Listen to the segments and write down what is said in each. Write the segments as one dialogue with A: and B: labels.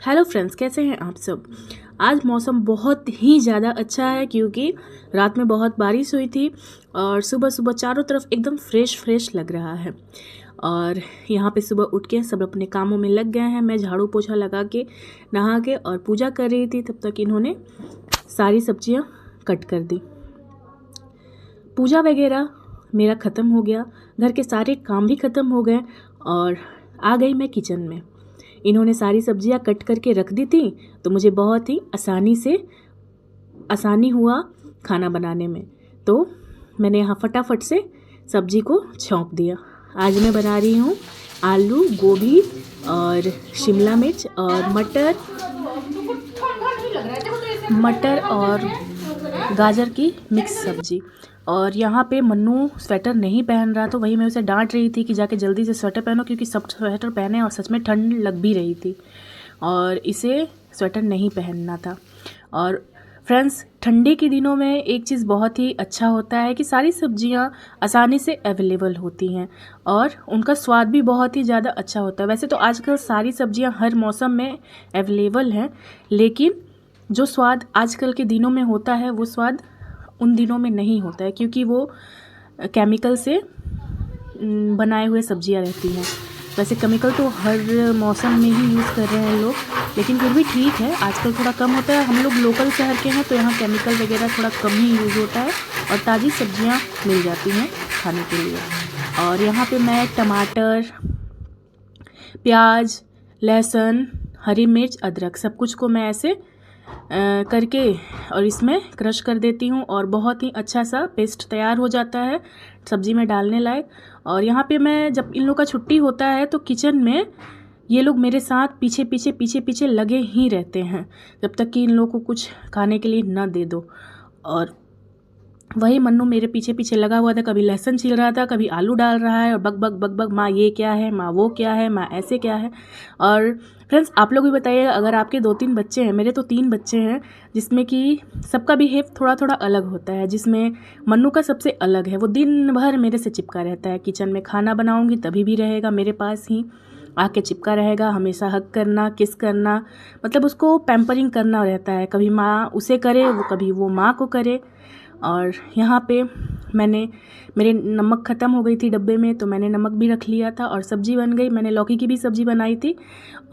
A: Hello friends, कैसे हैं आप सब। आज मौसम बहुत ही ज़्यादा अच्छा है क्योंकि रात में बहुत बारिश हुई थी और सुबह सुबह चारों तरफ एकदम फ्रेश लग रहा है। और यहाँ पे सुबह उठ के सब अपने कामों में लग गए हैं। मैं झाड़ू पोछा लगा के नहा के और पूजा कर रही थी, तब तक इन्होंने सारी सब्जियाँ कट कर दी। पूजा वगैरह मेरा ख़त्म हो गया, घर के सारे काम भी ख़त्म हो गए और आ गई मैं किचन में। इन्होंने सारी सब्जियां कट करके रख दी थी, तो मुझे बहुत ही आसानी हुआ खाना बनाने में। तो मैंने यहाँ फटाफट से सब्जी को छौंक दिया। आज मैं बना रही हूँ आलू, गोभी और शिमला मिर्च और मटर और गाजर की मिक्स सब्जी। और यहाँ पे मन्नू स्वेटर नहीं पहन रहा, तो वही मैं उसे डांट रही थी कि जाके जल्दी से स्वेटर पहनो, क्योंकि सब स्वेटर पहने और सच में ठंड लग भी रही थी और इसे स्वेटर नहीं पहनना था। और फ्रेंड्स, ठंडी के दिनों में एक चीज़ बहुत ही अच्छा होता है कि सारी सब्जियां आसानी से अवेलेबल होती हैं और उनका स्वाद भी बहुत ही ज़्यादा अच्छा होता है। वैसे तो आजकल सारी सब्जियां हर मौसम में अवेलेबल हैं, लेकिन जो स्वाद आजकल के दिनों में होता है वो स्वाद उन दिनों में नहीं होता है, क्योंकि वो केमिकल से बनाए हुए सब्जियां रहती हैं। वैसे केमिकल तो हर मौसम में ही यूज़ कर रहे हैं लोग, लेकिन फिर भी ठीक है, आजकल थोड़ा कम होता है। हम लोग लोकल शहर के हैं तो यहाँ केमिकल वगैरह थोड़ा कम ही यूज़ होता है और ताज़ी सब्जियां मिल जाती हैं खाने के लिए। और यहाँ पे मैं टमाटर, प्याज, लहसुन, हरी मिर्च, अदरक सब कुछ को मैं ऐसे करके और इसमें क्रश कर देती हूँ और बहुत ही अच्छा सा पेस्ट तैयार हो जाता है सब्ज़ी में डालने लायक। और यहाँ पे मैं, जब इन लोग का छुट्टी होता है तो किचन में ये लोग मेरे साथ पीछे लगे ही रहते हैं जब तक कि इन लोगों को कुछ खाने के लिए ना दे दो। और वही मन्नू मेरे पीछे लगा हुआ था, कभी लहसुन छील रहा था, कभी आलू डाल रहा है और बक माँ ये क्या है, माँ वो क्या है, माँ ऐसे क्या है। और फ्रेंड्स, आप लोग भी बताइए, अगर आपके 2-3 बच्चे हैं, मेरे तो 3 बच्चे हैं, जिसमें कि सबका बिहेव थोड़ा अलग होता है। जिसमें मन्नू का सबसे अलग है, वो दिन भर मेरे से चिपका रहता है। किचन में खाना बनाऊंगी तभी भी रहेगा मेरे पास ही आके चिपका रहेगा, हमेशा हग करना, किस करना, मतलब उसको पैम्परिंग करना रहता है। कभी माँ उसे करे, कभी वो माँ को करे। और यहाँ पे मेरे नमक ख़त्म हो गई थी डब्बे में, तो मैंने नमक भी रख लिया था और सब्ज़ी बन गई। मैंने लौकी की भी सब्ज़ी बनाई थी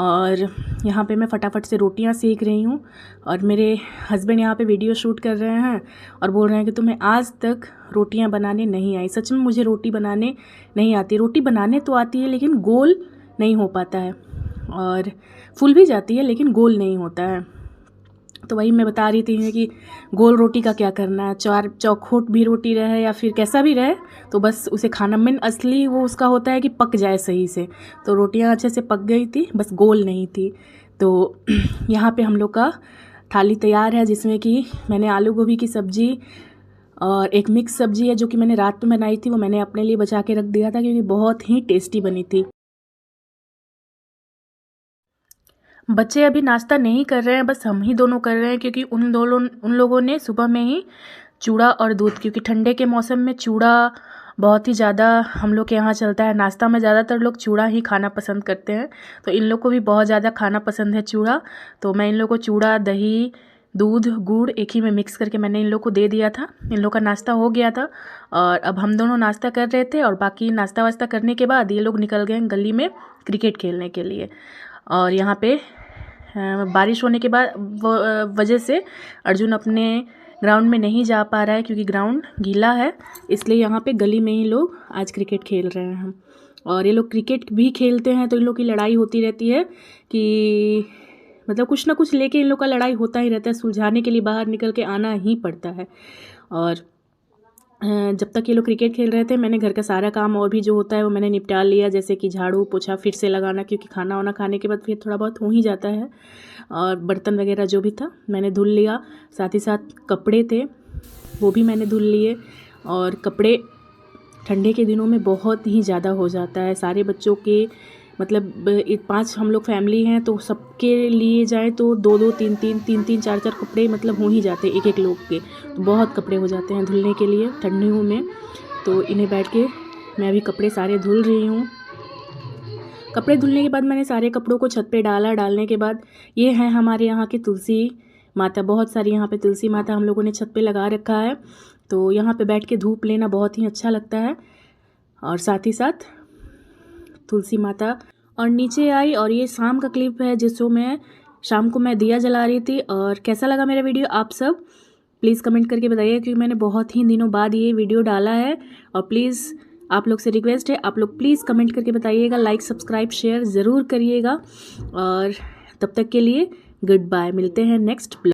A: और यहाँ पे मैं फटाफट से रोटियाँ सेक रही हूँ। और मेरे हस्बैंड यहाँ पे वीडियो शूट कर रहे हैं और बोल रहे हैं कि तुम्हें आज तक रोटियाँ बनाने नहीं आई। सच में मुझे रोटी बनाने नहीं आती। रोटी बनाने तो आती है लेकिन गोल नहीं हो पाता है, और फूल भी जाती है लेकिन गोल नहीं होता है। तो वही मैं बता रही थी कि गोल रोटी का क्या करना है, चौखोट भी रोटी रहे या फिर कैसा भी रहे, तो बस उसे खाना में असली वो उसका होता है कि पक जाए सही से। तो रोटियां अच्छे से पक गई थी, बस गोल नहीं थी। तो यहाँ पे हम लोग का थाली तैयार है, जिसमें कि मैंने आलू गोभी की सब्ज़ी और एक मिक्स सब्ज़ी है जो कि मैंने रात में बनाई थी, वो मैंने अपने लिए बचा के रख दिया था क्योंकि बहुत ही टेस्टी बनी थी। बच्चे अभी नाश्ता नहीं कर रहे हैं, बस हम ही दोनों कर रहे हैं, क्योंकि उन लोगों ने सुबह में ही चूड़ा और दूध, क्योंकि ठंडे के मौसम में चूड़ा बहुत ही ज़्यादा हम लोग के यहाँ चलता है। नाश्ता में ज़्यादातर लोग चूड़ा ही खाना पसंद करते हैं, तो इन लोग को भी बहुत ज़्यादा खाना पसंद है चूड़ा। तो मैं इन लोग को चूड़ा, दही, दूध, गुड़ एक ही में मिक्स करके मैंने इन लोग को दे दिया था। इन लोग का नाश्ता हो गया था और अब हम दोनों नाश्ता कर रहे थे, और बाकी नाश्ता वास्ता करने के बाद ये लोग निकल गए गली में क्रिकेट खेलने के लिए। और यहाँ पे बारिश होने के बाद वजह से अर्जुन अपने ग्राउंड में नहीं जा पा रहा है, क्योंकि ग्राउंड गीला है, इसलिए यहाँ पे गली में ही लोग आज क्रिकेट खेल रहे हैं। और ये लोग क्रिकेट भी खेलते हैं तो इन लोग की लड़ाई होती रहती है कि मतलब कुछ ना कुछ लेके इन लोग का लड़ाई होता ही रहता है। सुलझाने के लिए बाहर निकल के आना ही पड़ता है। और जब तक ये लोग क्रिकेट खेल रहे थे, मैंने घर का सारा काम और भी जो होता है वो मैंने निपटा लिया, जैसे कि झाड़ू पोछा फिर से लगाना, क्योंकि खाना वाना खाने के बाद फिर थोड़ा बहुत हो ही जाता है। और बर्तन वगैरह जो भी था मैंने धुल लिया, साथ ही साथ कपड़े थे वो भी मैंने धुल लिए। और कपड़े ठंडे के दिनों में बहुत ही ज़्यादा हो जाता है। सारे बच्चों के मतलब 5 हम लोग फैमिली हैं, तो सबके लिए जाए तो 2-2, 3-3, 4-4 कपड़े मतलब हो ही जाते हैं एक लोग के। तो बहुत कपड़े हो जाते हैं धुलने के लिए ठंडियों में। तो इन्हें बैठ के मैं अभी कपड़े सारे धुल रही हूँ। कपड़े धुलने के बाद मैंने सारे कपड़ों को छत पे डाला। डालने के बाद ये है हमारे यहाँ की तुलसी माता। बहुत सारी यहाँ पे तुलसी माता हम लोगों ने छत पे लगा रखा है, तो यहाँ पे बैठ के धूप लेना बहुत ही अच्छा लगता है। और साथ ही साथ तुलसी माता और नीचे आई। और ये शाम का क्लिप है जिसको मैं शाम को मैं दिया जला रही थी। और कैसा लगा मेरा वीडियो आप सब प्लीज़ कमेंट करके बताइए, क्योंकि मैंने बहुत ही दिनों बाद ये वीडियो डाला है। और प्लीज़ आप लोग से रिक्वेस्ट है, आप लोग प्लीज़ कमेंट करके बताइएगा, लाइक सब्सक्राइब शेयर ज़रूर करिएगा। और तब तक के लिए गुड बाय, मिलते हैं नेक्स्ट ब्लॉग।